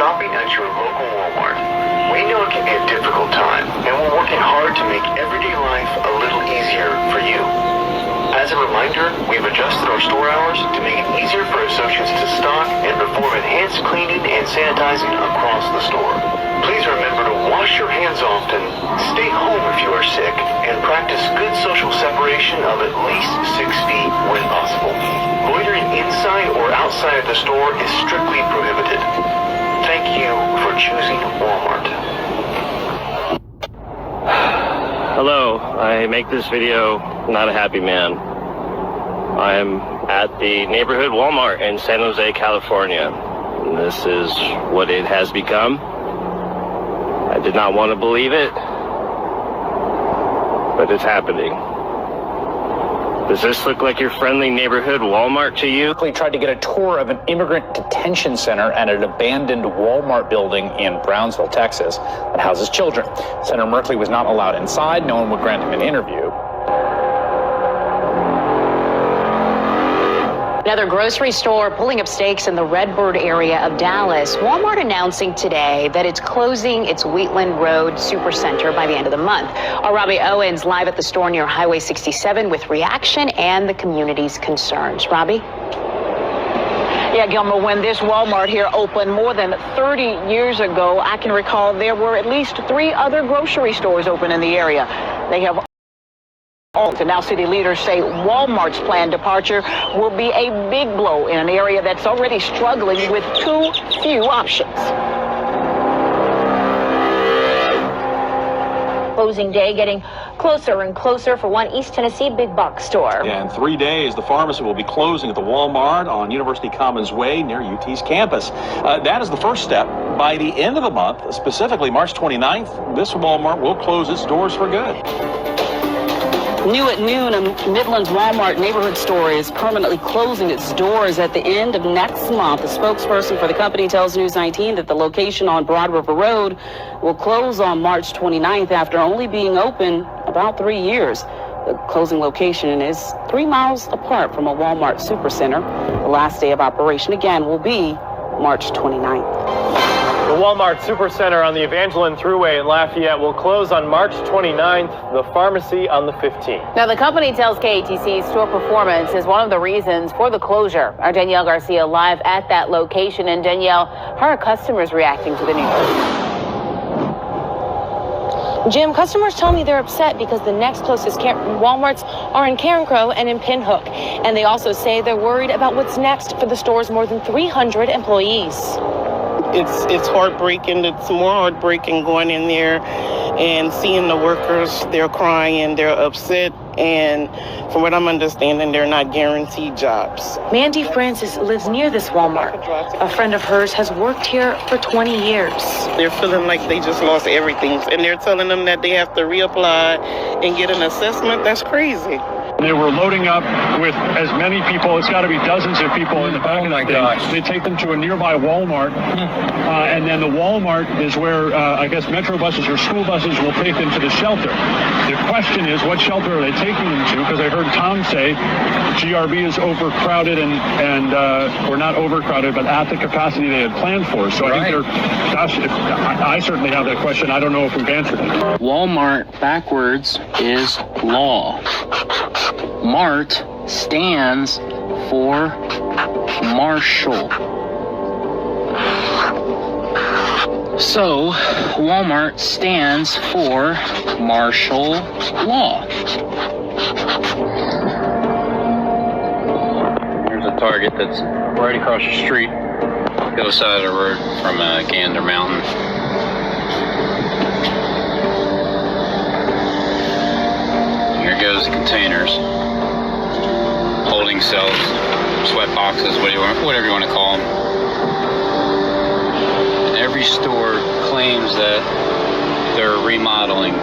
shopping at your local Walmart. We know it can be a difficult time, and we're working hard to make everyday life a little easier for you. As a reminder, we've adjusted our store hours to make it easier for associates to stock and perform enhanced cleaning and sanitizing across the store. Please remember to wash your hands often, stay home if you are sick, and practice good social separation of at least 6 feet when possible. Loitering inside or outside of the store is strictly prohibited. Thank you for choosing Walmart. Hello, I make this video not a happy man. I'm at the neighborhood Walmart in San Jose, California. And this is what it has become. I did not want to believe it, but it's happening. Does this look like your friendly neighborhood Walmart to you? We tried to get a tour of an immigrant detention center at an abandoned Walmart building in Brownsville, Texas, that houses children. Senator Merkley was not allowed inside. No one would grant him an interview. Another grocery store pulling up stakes in the Redbird area of Dallas. Walmart announcing today that it's closing its Wheatland Road Supercenter by the end of the month. Our Robbie Owens live at the store near Highway 67 with reaction and the community's concerns. Robbie? Yeah, Gilmer, when this Walmart here opened more than 30 years ago, I can recall there were at least 3 other grocery stores open in the area. They have and now city leaders say Walmart's planned departure will be a big blow in an area that's already struggling with too few options. Closing day getting closer and closer for one East Tennessee big box store. Yeah, in 3 days, the pharmacy will be closing at the Walmart on University Commons Way near UT's campus. That is the first step. By the end of the month, specifically March 29th, this Walmart will close its doors for good. New at noon, a Midlands Walmart neighborhood store is permanently closing its doors at the end of next month. A spokesperson for the company tells News 19 that the location on Broad River Road will close on March 29th after only being open about 3 years. The closing location is 3 miles apart from a Walmart supercenter. The last day of operation again will be March 29th. The Walmart Supercenter on the Evangeline Thruway in Lafayette will close on March 29th, the pharmacy on the 15th. Now, the company tells KATC store performance is one of the reasons for the closure. Our Danielle Garcia live at that location. And Danielle, how are customers reacting to the news? Jim, customers tell me they're upset because the next closest Walmarts are in Carencro and in Pinhook. And they also say they're worried about what's next for the store's more than 300 employees. It's heartbreaking. It's more heartbreaking going in there and seeing the workers. They're crying, they're upset, and from what I'm understanding, they're not guaranteed jobs. Mandy Francis lives near this Walmart. A friend of hers has worked here for 20 years. They're feeling like they just lost everything, and they're telling them that they have to reapply and get an assessment. That's crazy. They were loading up with as many people, it's got to be dozens of people in the back of that thing. They take them to a nearby Walmart, and then the Walmart is where, I guess, metro buses or school buses will take them to the shelter. The question is, what shelter are they taking them to? Because I heard Tom say GRB is overcrowded and or not overcrowded, but at the capacity they had planned for. So I think they're, gosh, I certainly have that question. I don't know if we've answered it. Walmart backwards is law. MART stands for Marshall. So, Walmart stands for martial law. Here's a Target that's right across the street, the other side of the road from Gander Mountain. Here goes the containers, holding cells, sweat boxes, whatever you want to call them. Every store claims that they're remodeling.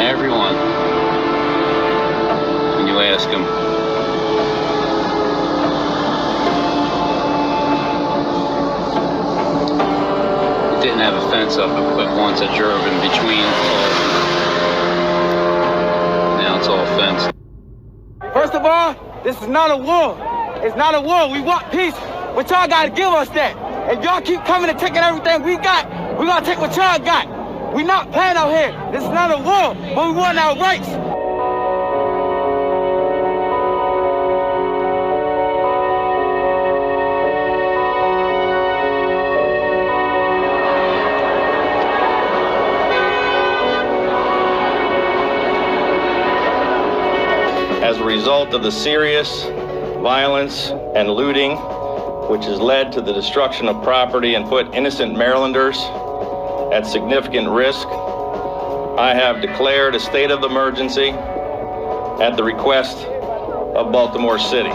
Everyone. When you ask them. It didn't have a fence up, but once I drove in between. Now it's all fenced. First of all, this is not a war. It's not a war. We want peace, but y'all gotta give us that. If y'all keep coming and taking everything we got, we're gonna take what y'all got. We not playing out here. This is not a war, but we want our rights. As a result of the serious violence and looting, which has led to the destruction of property and put innocent Marylanders at significant risk, I have declared a state of emergency at the request of Baltimore City.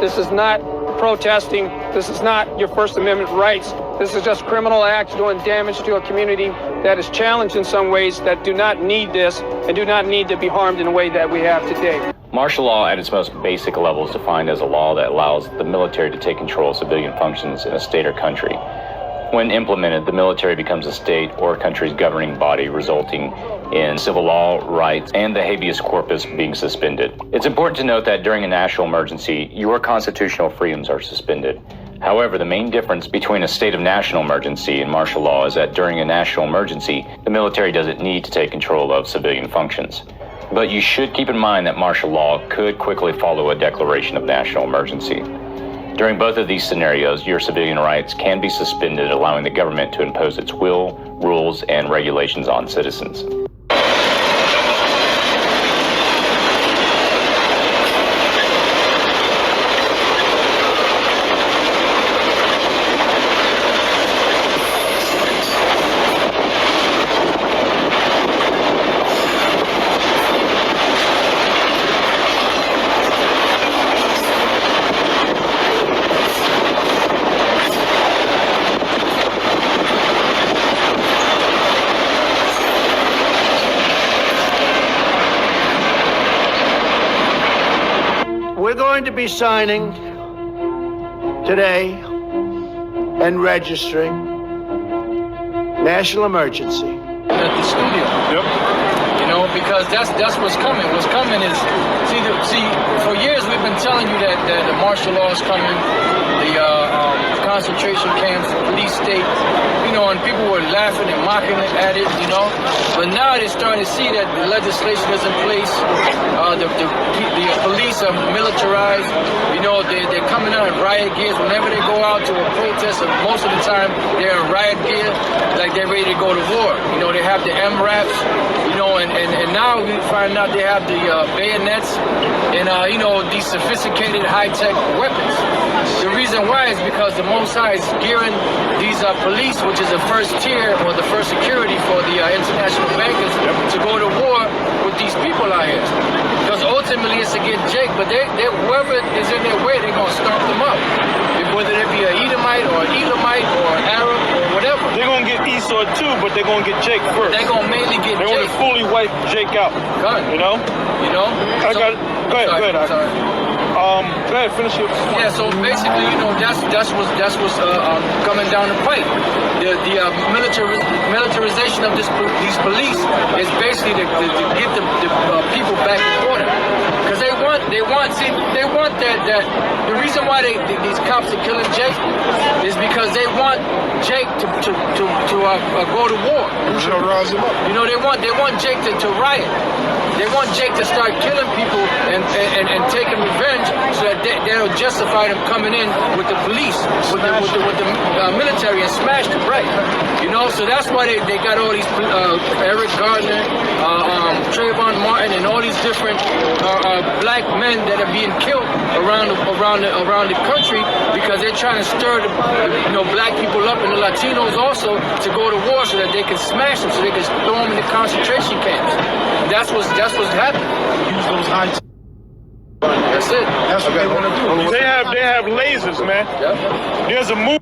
This is not protesting. This is not your First Amendment rights. This is just criminal acts doing damage to a community that is challenged in some ways that do not need this and do not need to be harmed in a way that we have today. Martial law at its most basic level is defined as a law that allows the military to take control of civilian functions in a state or country. When implemented, the military becomes a state or a country's governing body, resulting in civil law, rights, and the habeas corpus being suspended. It's important to note that during a national emergency, your constitutional freedoms are suspended. However, the main difference between a state of national emergency and martial law is that during a national emergency, the military doesn't need to take control of civilian functions. But you should keep in mind that martial law could quickly follow a declaration of national emergency. During both of these scenarios, your civilian rights can be suspended, allowing the government to impose its will, rules, and regulations on citizens. We're going to be signing today and registering national emergency. At the studio. Yep. You know, because that's what's coming. What's coming is, see, for years we've been telling you that the martial law is coming, the concentration camps, police state, you know, and people were laughing and mocking at it, you know. But now they're starting to see that the legislation is in place. The police are militarized. You know, they're coming out in riot gears whenever they go out to a protest. And most of the time, they're in riot gear, like they're ready to go to war. You know, they have the MRAPs, you know, and now we find out they have the bayonets and, you know, these sophisticated high-tech weapons. The reason why is because the Mossad is gearing these police, which is the first tier or the first security for the international bankers, to go to war with these people out here. Because ultimately it's to get Jake, but whoever is in their way, they're going to stomp them up. Whether it be an Edomite or an Elamite or an Arab or whatever. They're going to get Esau too, but they're going to get Jake first. They're going to mainly get Jake. They want to fully wipe Jake out. Good. You know? You know? Go ahead. Go ahead, finish your point. Yeah, so basically, you know, that's what's coming down the pipe. The militarization of these police is basically to get the people back in order. Because they want that. The reason why these cops are killing Jake is because they want Jake to go to war. Who should rise him up? You know, they want Jake to riot. They want Jake to start killing people and taking revenge, so that that'll justify them coming in with the police, with the military, and smash them, right? You know, so that's why they got all these Eric Gardner, Trayvon Martin, and all these different black men that are being killed around the country, because they're trying to stir the black people up and the Latinos also to go to war, so that they can smash them, so they can throw them in the concentration camps. That's what's happening. Use those high. That's it. That's what they want to do. They have lasers, man. Yeah. There's a move.